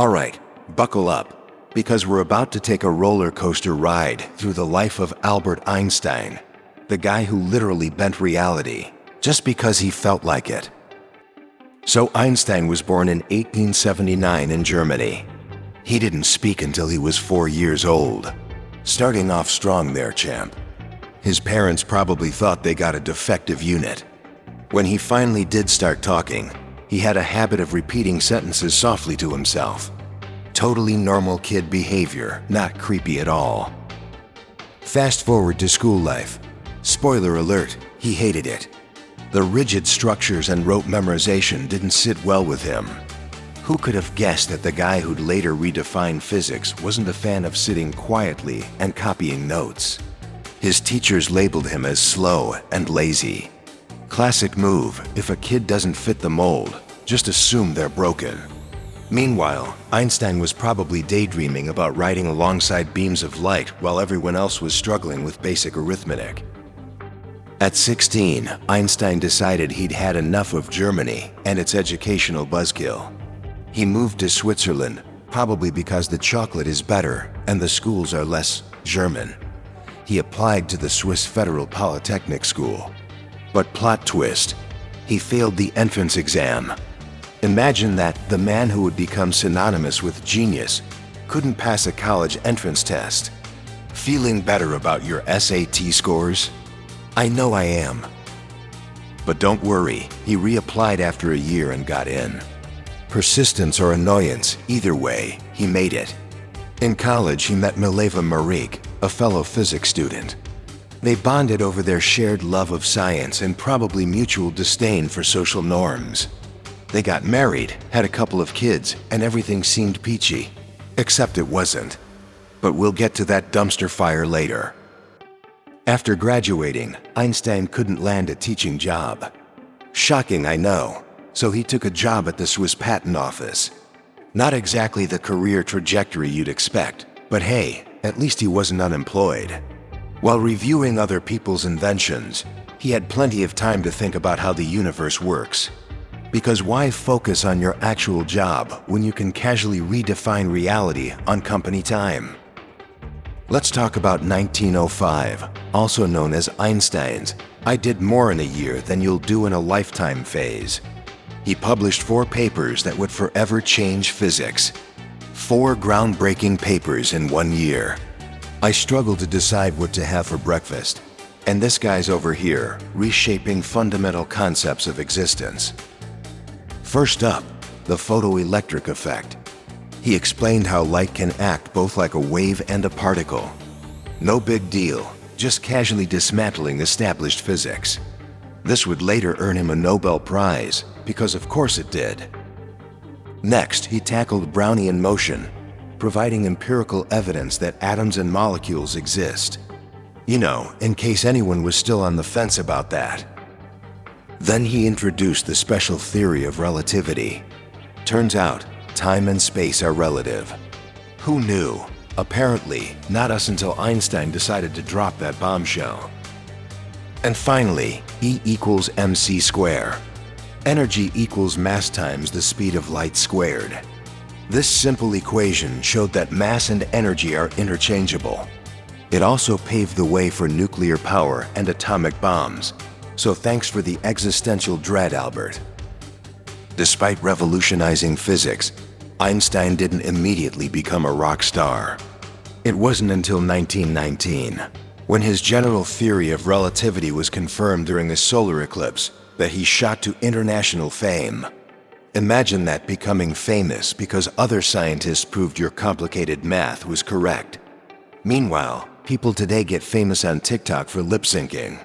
Alright, buckle up, because we're about to take a roller coaster ride through the life of Albert Einstein, the guy who literally bent reality, just because he felt like it. So Einstein was born in 1879 in Germany. He didn't speak until he was 4 years old. Starting off strong there, champ. His parents probably thought they got a defective unit. When he finally did start talking, he had a habit of repeating sentences softly to himself. Totally normal kid behavior, not creepy at all. Fast forward to school life. Spoiler alert, he hated it. The rigid structures and rote memorization didn't sit well with him. Who could have guessed that the guy who'd later redefine physics wasn't a fan of sitting quietly and copying notes? His teachers labeled him as slow and lazy. Classic move, if a kid doesn't fit the mold, just assume they're broken. Meanwhile, Einstein was probably daydreaming about riding alongside beams of light while everyone else was struggling with basic arithmetic. At 16, Einstein decided he'd had enough of Germany and its educational buzzkill. He moved to Switzerland, probably because the chocolate is better and the schools are less German. He applied to the Swiss Federal Polytechnic School. But plot twist, he failed the entrance exam. Imagine that the man who would become synonymous with genius couldn't pass a college entrance test. Feeling better about your SAT scores? I know I am. But don't worry, he reapplied after a year and got in. Persistence or annoyance, either way, he made it. In college, he met Mileva Maric, a fellow physics student. They bonded over their shared love of science and probably mutual disdain for social norms. They got married, had a couple of kids, and everything seemed peachy. Except it wasn't. But we'll get to that dumpster fire later. After graduating, Einstein couldn't land a teaching job. Shocking, I know. So he took a job at the Swiss Patent Office. Not exactly the career trajectory you'd expect, but hey, at least he wasn't unemployed. While reviewing other people's inventions, he had plenty of time to think about how the universe works. Because why focus on your actual job when you can casually redefine reality on company time? Let's talk about 1905, also known as Einstein's "I did more in a year than you'll do in a lifetime" phase. He published 4 papers that would forever change physics. 4 groundbreaking papers in 1 year. I struggle to decide what to have for breakfast, and this guy's over here, reshaping fundamental concepts of existence. First up, the photoelectric effect. He explained how light can act both like a wave and a particle. No big deal, just casually dismantling established physics. This would later earn him a Nobel Prize, because of course it did. Next, he tackled Brownian motion, providing empirical evidence that atoms and molecules exist. You know, in case anyone was still on the fence about that. Then he introduced the special theory of relativity. Turns out, time and space are relative. Who knew? Apparently, not us until Einstein decided to drop that bombshell. And finally, E equals mc squared. Energy equals mass times the speed of light squared. This simple equation showed that mass and energy are interchangeable. It also paved the way for nuclear power and atomic bombs. So thanks for the existential dread, Albert. Despite revolutionizing physics, Einstein didn't immediately become a rock star. It wasn't until 1919, when his general theory of relativity was confirmed during a solar eclipse, that he shot to international fame. Imagine that, becoming famous because other scientists proved your complicated math was correct. Meanwhile, people today get famous on TikTok for lip syncing.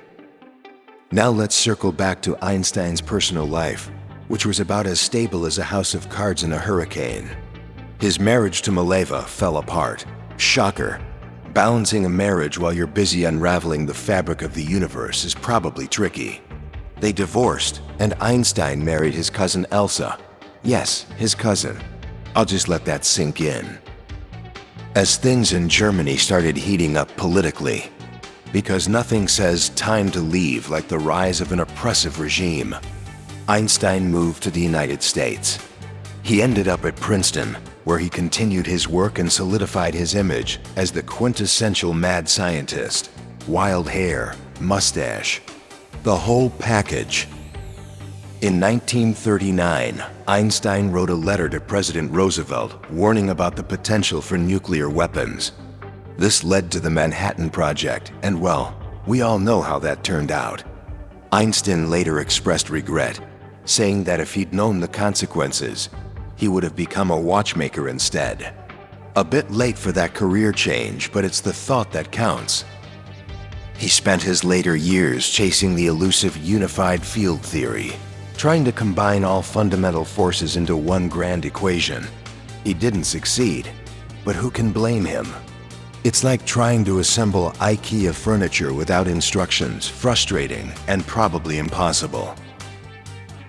Now let's circle back to Einstein's personal life, which was about as stable as a house of cards in a hurricane. His marriage to Mileva fell apart. Shocker. Balancing a marriage while you're busy unraveling the fabric of the universe is probably tricky. They divorced, and Einstein married his cousin Elsa. Yes, his cousin. I'll just let that sink in. As things in Germany started heating up politically, because nothing says time to leave like the rise of an oppressive regime, Einstein moved to the United States. He ended up at Princeton, where he continued his work and solidified his image as the quintessential mad scientist. Wild hair, mustache, the whole package. In 1939, Einstein wrote a letter to President Roosevelt warning about the potential for nuclear weapons. This led to the Manhattan Project, and well, we all know how that turned out. Einstein later expressed regret, saying that if he'd known the consequences, he would have become a watchmaker instead. A bit late for that career change, but it's the thought that counts. He spent his later years chasing the elusive unified field theory, trying to combine all fundamental forces into one grand equation. He didn't succeed, but who can blame him? It's like trying to assemble IKEA furniture without instructions, frustrating and probably impossible.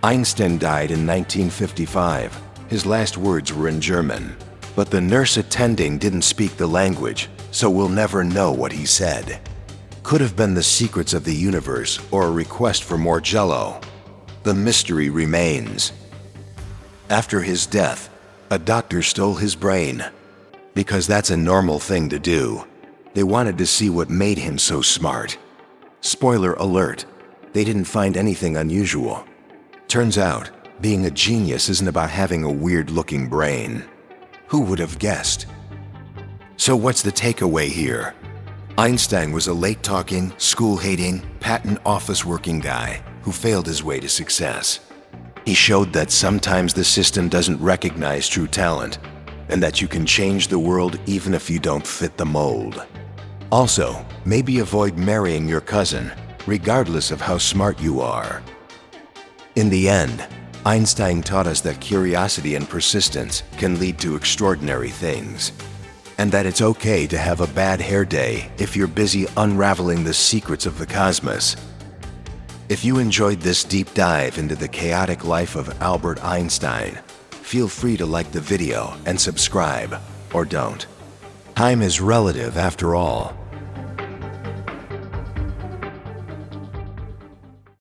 Einstein died in 1955. His last words were in German, but the nurse attending didn't speak the language, so we'll never know what he said. Could have been the secrets of the universe or a request for more Jell-O. The mystery remains. After his death, a doctor stole his brain. Because that's a normal thing to do. They wanted to see what made him so smart. Spoiler alert, they didn't find anything unusual. Turns out, being a genius isn't about having a weird-looking brain. Who would have guessed? So what's the takeaway here? Einstein was a late-talking, school-hating, patent office-working guy who failed his way to success. He showed that sometimes the system doesn't recognize true talent, and that you can change the world even if you don't fit the mold. Also, maybe avoid marrying your cousin, regardless of how smart you are. In the end, Einstein taught us that curiosity and persistence can lead to extraordinary things, and that it's okay to have a bad hair day if you're busy unraveling the secrets of the cosmos. If you enjoyed this deep dive into the chaotic life of Albert Einstein, feel free to like the video and subscribe, or don't. Time is relative after all.